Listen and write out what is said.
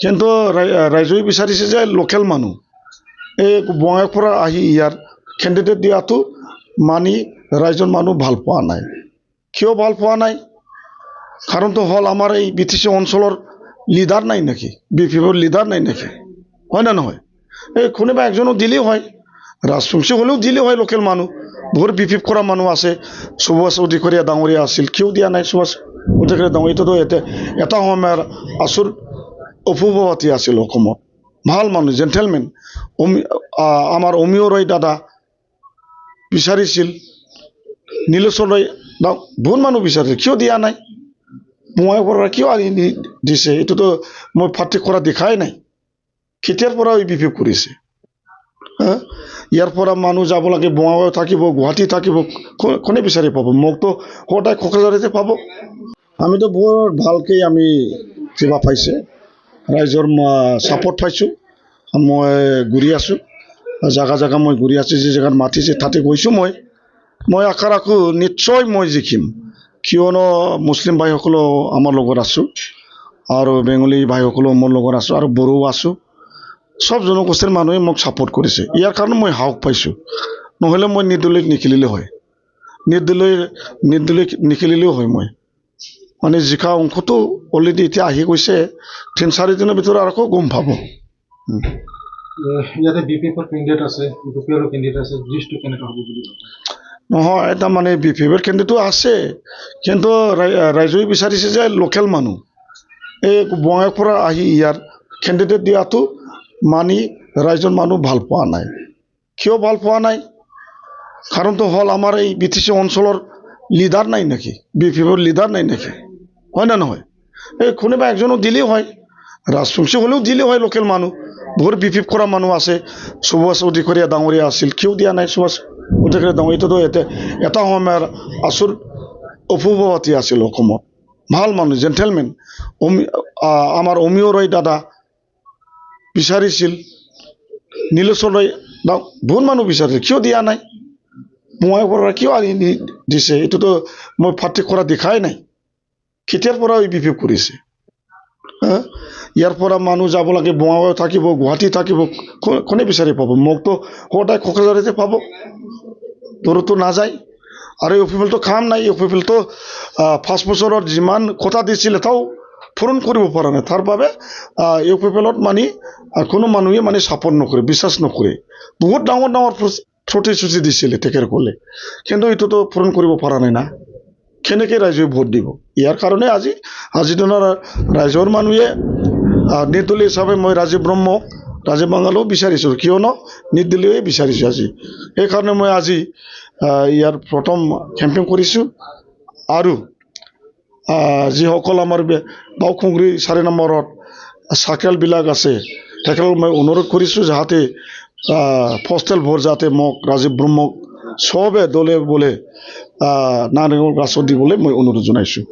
কিন্তু ৰাইজে বিচাৰিছে যে লোকেল মানুহ এই বঙাইৰ পৰা আহি ইয়াৰ কেণ্ডিডেট দিয়াটো মানি ৰাইজৰ মানুহ ভাল পোৱা নাই। কিয় ভাল পোৱা নাই? কাৰণটো হ'ল আমাৰ এই BTC অঞ্চলৰ লিডাৰ নাই নেকি, BPPৰ লিডাৰ নাই নেকি, হয় না নহয়? এই কোনোবা একজনক দিলেই হয়, ৰাজবংশী হ'লেও দিলেই হয় লোকেল মানুহ। বহুত BPP কৰা মানুহ আছে, সুভাষ অধিকাৰীয়া ডাঙৰীয়া আছিল, কিয় দিয়া নাই সুভাষ অধিকাৰীয়া ডাঙৰীয়াটোতো এটা সময়ৰ আচুৰ অপূৰ্বৱতী আছিল অসমত, ভাল মানুহ, জেণ্টেলমেন। আমাৰ অমিয় ৰয় দাদা বিচাৰিছিল, নীলেশ্বৰ ৰয় বহুত মানুহ বিচাৰিছিল, কিয় দিয়া নাই? বঙাইৰ পৰা কিয় আনি দিছে? এইটোতো মই পাৰ্থক্য কৰা দেখাই নাই। কেতিয়াৰ পৰা BPP কৰিছে? ইয়াৰ পৰা মানুহ যাব লাগে, বঙাইগাঁও থাকিব, গুৱাহাটী থাকিব, কোনে বিচাৰি পাব? মোকতো সদায় কোকৰাঝাৰতে পাব। আমিতো বৰ ভালকৈ আমি কিবা পাইছে, ৰাইজৰ ছাপৰ্ট পাইছোঁ। মই ঘূৰি আছোঁ, জাগা জাগা মই ঘূৰি আছোঁ, যি জেগাত মাতিছে তাতে গৈছোঁ। মই আশা ৰাখোঁ নিশ্চয় মই জিকিম, কিয়নো মুছলিম ভাইসকলেও আমাৰ লগত আছোঁ আৰু বেংগলী ভাইসকলেও মোৰ লগত আছোঁ আৰু বড়ো আছোঁ। সব জনগোষ্ঠীৰ মানুহে মোক ছাপৰ্ট কৰিছে, ইয়াৰ কাৰণে মই সাহস পাইছোঁ। নহ'লে মই নিৰ্দলীয় নিখেলিলে হয়, নিৰ্দলীয় নিখেলিলেও হয়। মই মানে জিকা অংশটো অলৰেডি এতিয়া আহি গৈছে, 3-4 দিনৰ ভিতৰত আকৌ গম পাব। ইয়াতে BPPৰ কেণ্ডিডেট আছে, UPPৰ কেণ্ডিডেট আছে, লিষ্টটো কেনেকৈ হ'ব বুলি ভাবে? নহয়, এটা মানে BPPৰ কেণ্ডিডেটো আছে, কিন্তু ৰাইজে বিচাৰিছে যে লোকেল মানুহ এই বঙাইৰ পৰা আহি ইয়াৰ কেণ্ডিডেট দিয়াটো মানি ৰাইজৰ মানুহ ভাল পোৱা নাই। কিয় ভাল পোৱা নাই? কাৰণটো হ'ল আমাৰ এই BTC অঞ্চলৰ লিডাৰ নাই নেকি, BPPৰ লিডাৰ নাই নেকি, হয় না নহয়? এই কোনোবা একজনক দিলেই হয়, ৰাজবংশী হ'লেও দিলেই হয় লোকেল মানুহ। বহুত BPP কৰা মানুহ আছে, সুভাষ অধিকাৰীয়া ডাঙৰীয়া আছিল, কিয় দিয়া নাই? সুভাষ অধিকাৰীয়া ডাঙৰীয়াটোতো এটা সময়ৰ আচুৰ অপূৰ্বৱতী আছিল অসমত, ভাল মানুহ, জেণ্টেলমেন। আমাৰ অমিয় ৰয় দাদা বিচাৰিছিল, নীলেশ্বৰ ৰয় বহুত মানুহ বিচাৰিছিল, কিয় দিয়া নাই? বঙাইৰ পৰা কিয় আনি দিছে? এইটোতো মই পাৰ্থক্য কৰা দেখাই নাই। কেতিয়াৰ পৰা BPP কৰিছে? ইয়াৰ পৰা মানুহ যাব লাগে, বঙাইগাঁও থাকিব, গুৱাহাটী থাকিব, কোনে বিচাৰি পাব? মোকতো সদায় কোকৰাঝাৰতে পাব, দূৰতো নাযায়। আৰু UPPটো কাম নাই, UPPটো 5 বছৰত যিমান কথা দিছিল এটাও পূৰণ কৰিব পৰা নাই। তাৰ বাবে UPPত মানে কোনো মানুহে মানে ছাপৰ্ট নকৰে, বিশ্বাস নকৰে। বহুত ডাঙৰ ডাঙৰ প্ৰতিশ্ৰুতি দিছিলে তেখেতসকলে, কিন্তু এইটোতো পূৰণ কৰিব পৰা নাই না। কেনেকৈ ৰাইজে ভোট দিব? ইয়াৰ কাৰণে আজিৰ দিনৰ ৰাইজৰ মানুহে নিৰ্দলীয় হিচাপে মই ৰাজীৱ বাংগালেও বিচাৰিছোঁ, কিয়নো নিৰ্দলীয় বিচাৰিছোঁ আজি। সেইকাৰণে মই আজি ইয়াৰ প্ৰথম কেম্পেইন কৰিছোঁ। আৰু যিসকল আমাৰ বাওখুংগুৰি 4 নম্বৰত চাৰ্কেলবিলাক আছে, তেখেতক মই অনুৰোধ কৰিছোঁ যাতে পোষ্টেল ভোট যাতে মোক ৰাজীৱ ব্ৰহ্মক চবে দলে বোলে নাৰায়ণ গছৰ দিবলৈ মই অনুৰোধ জনাইছোঁ।